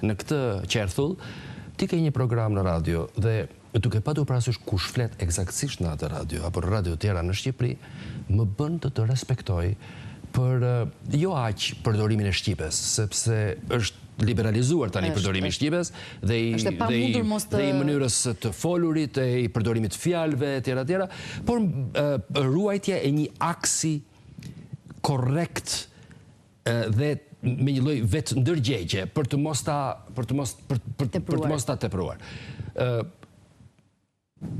në këtë qerthull, ti ke një program në radio dhe duke patur parasysh kush flet eksaktësisht në atë radio apo në radio tjera në Shqipëri, më bën të respektoj për jo aq përdorimin e shqipes, sepse është liberalizuar tani përdorimi i shqipes dhe i mënyrës të folurit, e i përdorimit fjalëve etj, por ruajtja e një aksi korrekt dhe me një lloj vetë ndërgjegje për të mos ta tepruar.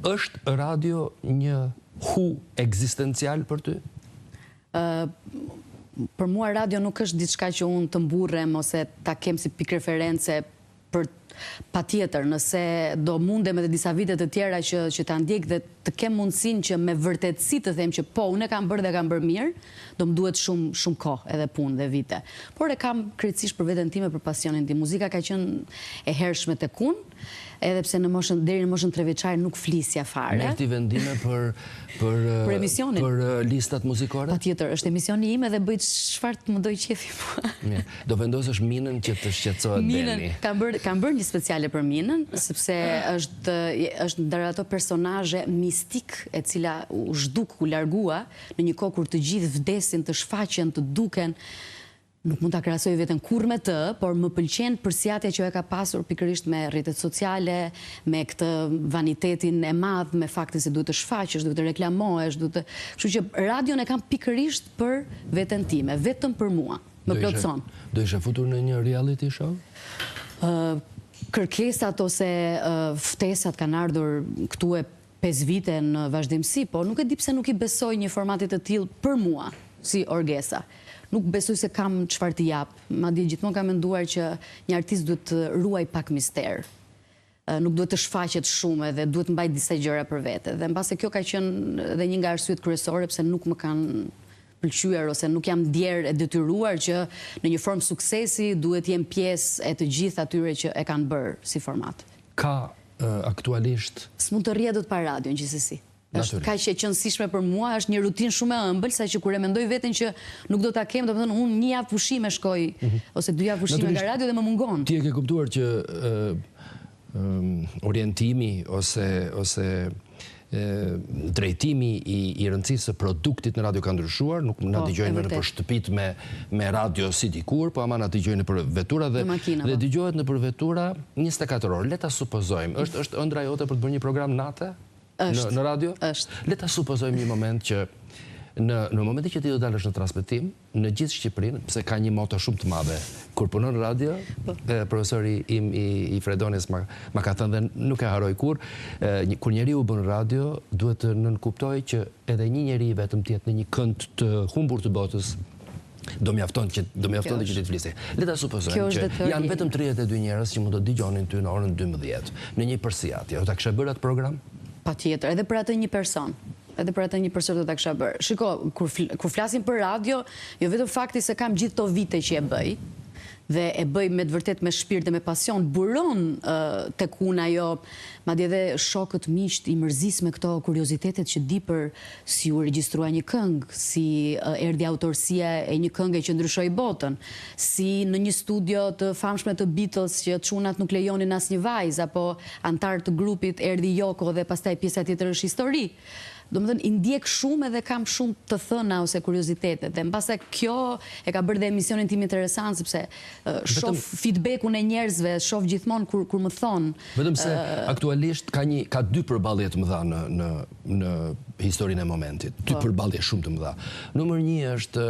Është radio një hu ekzistencial për ty? Për mua radio nuk është diçka që unë të mburrem ose ta kem si pikë reference për patjetër, nëse do mundem edhe disa vite të tjera që ta ndjek dhe të kem mundësinë që me vërtetësi të them që po, unë e kam bërë dhe kam bërë mirë, do më duhet shumë kohë edhe punë dhe vite. Por e kam krejtësisht për veten time, për pasionin tim. Muzika ka qenë e hershme tek unë, edhe pse deri në moshën 3 vjeçare nuk flisja fare. Merr ti vendime për emisionin, për listat muzikore? Patjetër, është emisioni im edhe bëj çfarë të më doj qefi mua. Do vendosësh Minën që të shqetësohet Beni. Kam bërë një speciale për Minën, sepse është ndër ato personazhe mistik e cila u zhduk, u largua në një kohë kur të gjithë vdesin, të shfaqen, të duken. Nuk mund ta krahasoj veten kurrë me të, por më pëlqen përsiatja që e ka pasur pikërisht me rrjetet sociale, me këtë vanitetin e madh, me faktin se duhet të shfaqesh, duhet të reklamohesh, kështu që radion e kam pikërisht për veten time, vetëm për mua. Më plotson. Do ishe futur në një reality show? Kërkesat ose ftesat kanë ardhur këtu e 5 vite në vazhdimsi, po nuk e di pse nuk i besoj një formati të tillë për mua, si Orgesa. Nuk besoj se kam çfarë të jap. Madje gjithmonë kam menduar që një artist duhet të ruaj pak mister. Nuk duhet të shfaqet shumë dhe duhet mbajt disa gjëra për vete. Dhe mbase kjo ka qenë edhe një nga arsyet kryesore pse nuk më kanë pëlqyer ose nuk jam ndjer e detyruar që në një formë suksesi duhet jem pjesë e të gjithë atyre që e kanë bërë si format. Ka aktualisht? S'mund të rrihet dot pa radion gjithsesi. Është kaq e qëndësishme për mua, është një rutinë shumë e ëmbël, saqë kur e mendoj veten që nuk do ta kem, domethënë unë një javë pushime shkoj ose 2 javë pushime nga radio dhe më mungon. Ti e ke kuptuar që orientimi ose drejtimi i rëndësisë së produktit në radio ka ndryshuar, nuk na dëgjojnë nëpër shtëpit me radio si dikur, po ama na dëgjojnë nëpër vetura dhe dëgjohet nëpër vetura 24 orë. Le ta supozojmë, është ëndra jote për të bërë një program natë? Në radio? Është. Le ta supozojmë një moment që në momentin që ti do dalësh në transmetim, në gjithë Shqipërinë, pse ka një moto shumë të madhe, kur punon në radio, profesori im i Fredonis ma ka thënë dhe nuk e haroj kur, kur njeriu bën radio, duhet të nënkuptojë që edhe një njeri vetëm të jetë në një kënd të humbur të botës, do mjafton që ti të flisë. Le ta supozojmë që janë vetëm 32 njerëz që mund të dëgjonin ty në orën 12 në një përsiatje. Do ta kishe bërë atë program? Patjetër, edhe për atë një person. Edhe për atë një person do ta kisha bërë. Shiko, kur flasim për radio, jo vetëm fakti se kam gjithë këto vite që e bëj, dhe e bëj me të vërtet me shpirt dhe me pasion, buron tek unë ajo, madje edhe shokët miqt i mërzis me këto kuriozitetet që di për si u regjistrua një këngë, si erdhi autorësia e një këngë që ndryshoi botën, si në një studio të famshme të Beatles që çunat nuk lejonin asnjë vajzë, apo antar të grupit erdhi Yoko dhe pastaj pjesa tjetër është histori. Domethënë i ndjek shumë edhe kam shumë të thëna ose kuriozitete dhe mbase kjo e ka bërë dhe emisionin tim interesant sepse shoh feedbackun e njerëzve, shoh gjithmonë kur më thon. Vetëm se aktualisht ka 2 përballje të mëdha në historinë e momentit. 2 përballje shumë të mëdha. Numër 1 është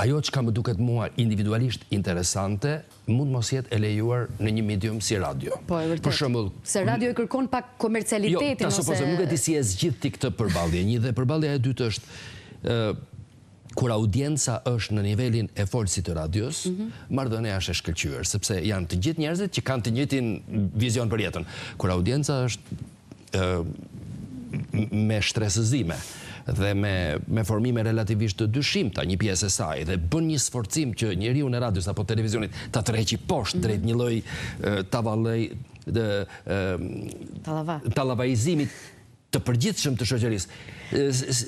ajo që ka më duket mua individualisht interesante, mund mos jetë e lejuar në një medium si radio. Po, e vërtet. Për shembull, se radio i kërkon pak komercialitetin. Jo, ta supozojmë, nuk e di si e zgjidh ti këtë përballje. Një dhe përballja e dytë është kur audienca është në nivelin e folësit të radios, marrëdhënia është e shkëlqyer, sepse janë të gjithë njerëzit që kanë të njëjtin vizion për jetën. Kur audienca është me shtresëzime dhe me formime relativisht të dyshimta një pjesë e saj dhe bën një sforcim që njeriu në radios apo televizionit ta tërheqë poshtë drejt një lloj tallavajizimit të përgjithshëm të shoqërisë.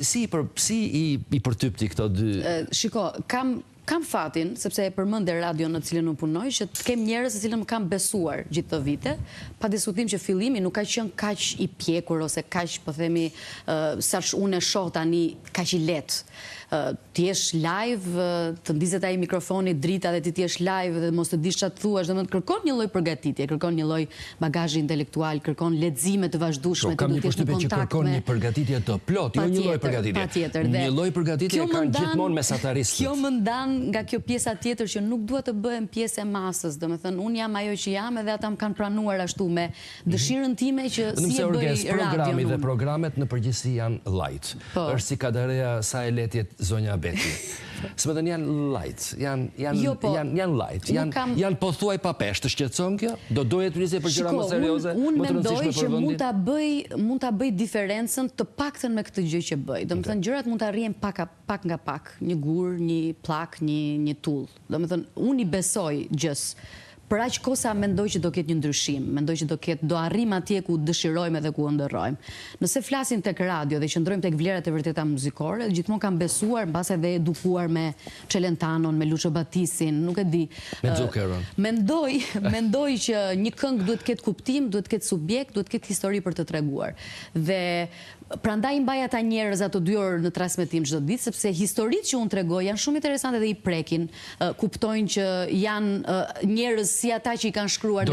Si i përtypti këto dy? Shiko, kam kam fatin, sepse e përmend radio në cilën unë punoj, që të kem njerëz të cilën më kanë besuar gjithë këto vite, pa diskutim që fillimi nuk ka qenë kaq i pjekur ose kaq, po themi, saç unë e shoh tani kaq i lehtë. Ti jesh live, të ndizet ai mikrofoni drita dhe ti jesh live dhe mos të dish çfarë thuash, domethënë kërkon një lloj përgatitje, kërkon një lloj bagazhi intelektual, kërkon lexime të vazhdueshme, të dukesh në kontakt me. Kërkon një përgatitje të plot, jo një lloj përgatitje. Patjetër. Një lloj përgatitje kanë gjithmonë mesataristët. Kjo më ndan nga kjo pjesa tjetër që nuk dua të bëhem pjesë e masës, domethënë unë jam ajo që jam edhe ata më kanë pranuar ashtu me dëshirën time që si e bëj programi dhe programet në përgjithësi janë light. Është si Kadareja sa e letjet zonja Beti. Së më thënë janë light, janë light, janë po thuaj pa pesh, të shqetëson kjo? Do doje të nisje për gjëra më serioze? Unë mendoj që mund ta bëj diferencën të paktën me këtë gjë që bëj. Domethënë gjërat mund të arrihen pak nga pak, një gur, një plak, një tull. Domethënë unë i besoj gjës. Për aq kohë sa mendoj që do ketë një ndryshim, mendoj që do arrim atje ku dëshirojmë edhe ku ëndërrojmë. Nëse flasim tek radio dhe qëndrojmë tek vlerat e vërteta muzikore, gjithmonë kam besuar, mbase edhe edukuar me Celentanon, me Lucio Battisin, nuk e di. Me Zuccheron. Mendoj që një këngë duhet të ketë kuptim, duhet të ketë subjekt, duhet të ketë histori për të treguar. Dhe prandaj mbaj ata njerëz ato 2 orë në transmetim çdo ditë, sepse historitë që unë tregoj janë shumë interesante dhe i prekin, kuptojnë që janë njerëz si ata që i kanë shkruar